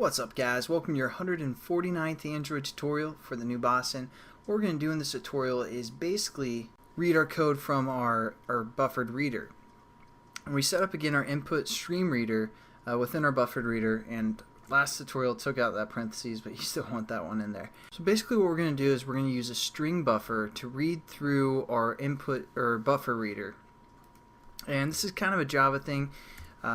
What's up, guys? Welcome to your 149th Android tutorial for the new Boston. What we're going to do in this tutorial is basically read our code from our buffered reader. And we set up again our input stream reader within our buffered reader, and last tutorial took out that parentheses, but you still want that one in there. So basically what we're going to do is we're going to use a StringBuffer to read through our input or buffer reader. And this is kind of a Java thing.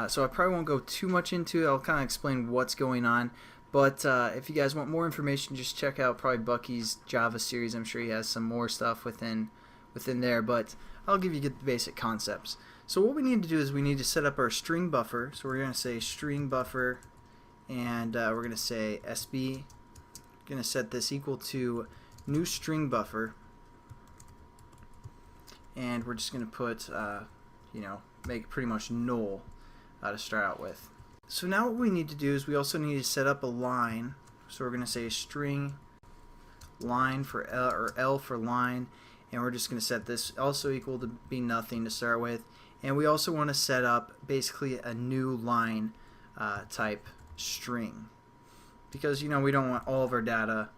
So I probably won't go too much into it. I'll kind of explain what's going on. But if you guys want more information, just check out probably Bucky's Java series. I'm sure he has some more stuff within there. But I'll give you the basic concepts. So what we need to do is we need to set up our string buffer. So we're going to say string buffer, and we're going to say SB. Going to set this equal to new string buffer, and we're just going to put make it pretty much null to start out with. So now what we need to do is we also need to set up a line. So we're going to say string line for L, or L for line, and we're just going to set this also equal to be nothing to start with. And we also want to set up basically a new line type string, because we don't want all of our data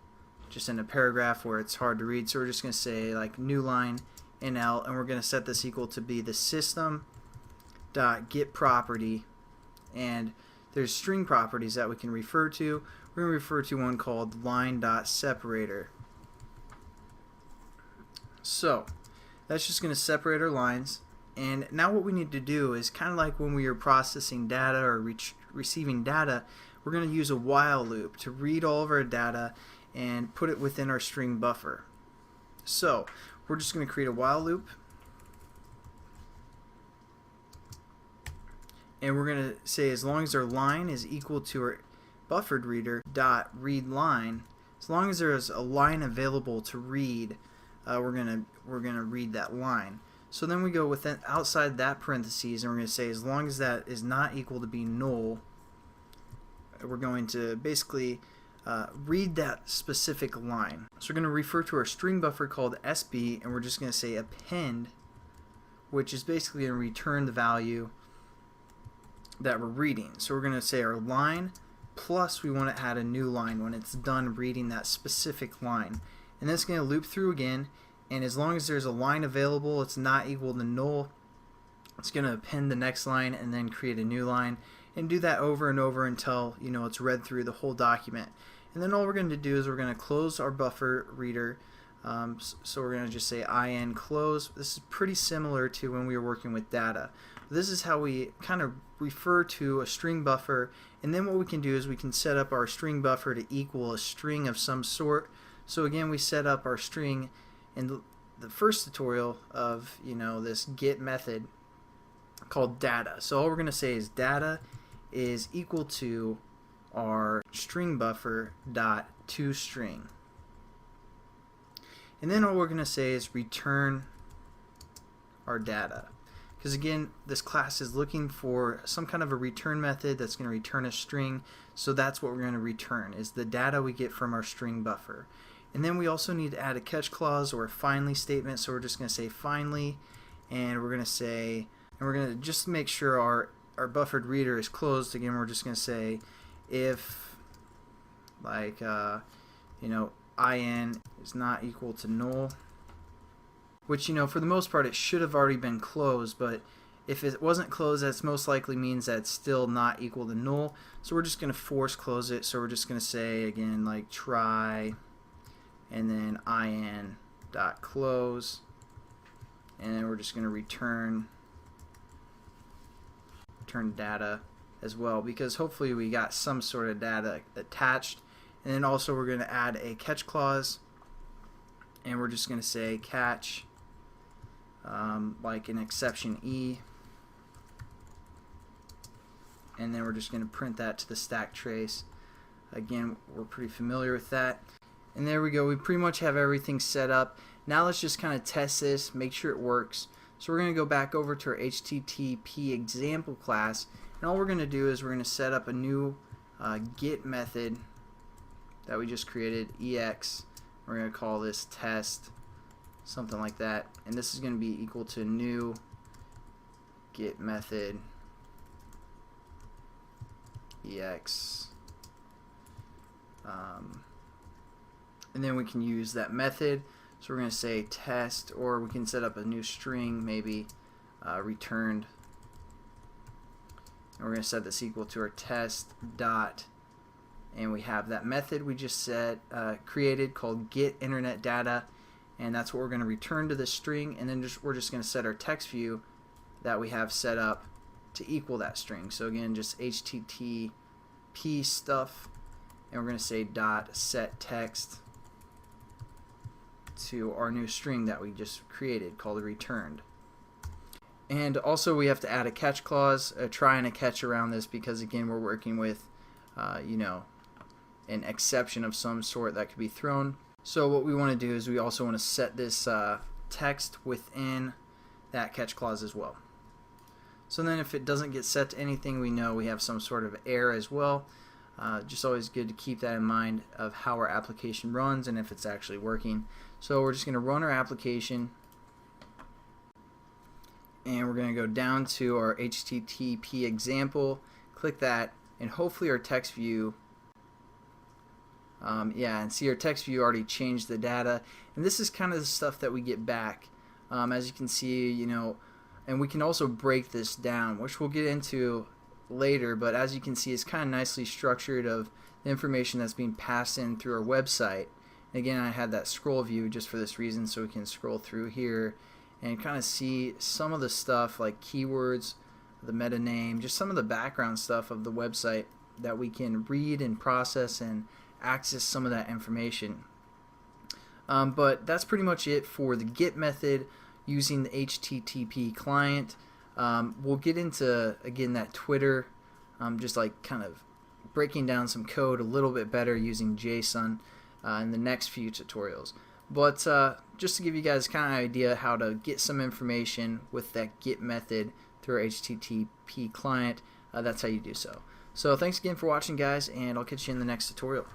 just in a paragraph where it's hard to read. So we're just going to say like new line in L, and we're going to set this equal to be the system dot get property, and there's string properties that we can refer to. We're going to refer to one called line dot separator. So that's just going to separate our lines. And now what we need to do is kind of like when we are processing data or receiving data, we're going to use a while loop to read all of our data and put it within our string buffer. So we're just going to create a while loop, and we're going to say as long as our line is equal to our buffered reader dot read line, as long as there is a line available to read, we're gonna read that line. So then we go within outside that parentheses, and we're going to say as long as that is not equal to be null, we're going to basically read that specific line. So we're going to refer to our string buffer called SB, and we're just going to say append, which is basically going to return the value that we're reading. So we're going to say our line plus we want to add a new line when it's done reading that specific line. And that's going to loop through again, and as long as there's a line available, it's not equal to null, it's going to append the next line and then create a new line, and do that over and over until it's read through the whole document. And then all we're going to do is we're going to close our buffer reader. So we're going to just say in close. This is pretty similar to when we were working with data. This is how we kind of refer to a string buffer, and then what we can do is we can set up our string buffer to equal a string of some sort. So again, we set up our string in the first tutorial of this get method called data. So all we're going to say is data is equal to our string buffer dot toString. And then all we're going to say is return our data. Because again, this class is looking for some kind of a return method that's going to return a string. So that's what we're going to return, is the data we get from our string buffer. And then we also need to add a catch clause or a finally statement. So we're just going to say finally, and we're going to say, and we're going to just make sure our buffered reader is closed. Again, we're just going to say if like in is not equal to null, which for the most part it should have already been closed, but if it wasn't closed, that's most likely means that it's still not equal to null. So we're just going to force close it. So we're just going to say again like try, and then in dot close, and then we're just going to return data as well, because hopefully we got some sort of data attached. And then also we're going to add a catch clause, and we're just going to say catch like an exception E, and then we're just going to print that to the stack trace. Again, we're pretty familiar with that. And there we go, we pretty much have everything set up. Now let's just kind of test this, make sure it works. So we're going to go back over to our HTTP example class, and all we're going to do is we're going to set up a new get method that we just created, EX. We're going to call this test, something like that, and this is going to be equal to new get method EX and then we can use that method. So we're going to say test, or we can set up a new string, maybe returned. And we're going to set this equal to our test dot, and we have that method we just created called get internet data, and that's what we're going to return to this string. And then we're just going to set our text view that we have set up to equal that string. So again, just HTTP stuff, and we're going to say dot set text to our new string that we just created called returned. And also we have to add a catch clause, a try and a catch around this, because again we're working with you know, an exception of some sort that could be thrown. So what we want to do is we also want to set this text within that catch clause as well. So then if it doesn't get set to anything, we know we have some sort of error as well. Just always good to keep that in mind of how our application runs and if it's actually working. So we're just going to run our application, and we're going to go down to our HTTP example, click that, and hopefully our text view, and see our text view already changed the data. And this is kind of the stuff that we get back. As you can see, you know, and we can also break this down, which we'll get into later, but as you can see, it's kind of nicely structured of the information that's being passed in through our website. And again, I had that scroll view just for this reason, so we can scroll through here and kind of see some of the stuff like keywords, the meta name, just some of the background stuff of the website that we can read and process and access some of that information. But that's pretty much it for the get method using the HTTP client. We'll get into, again, that Twitter, just like kind of breaking down some code a little bit better using JSON in the next few tutorials. But just to give you guys kind of an idea how to get some information with that get method through our HTTP client, that's how you do so. So thanks again for watching, guys, and I'll catch you in the next tutorial.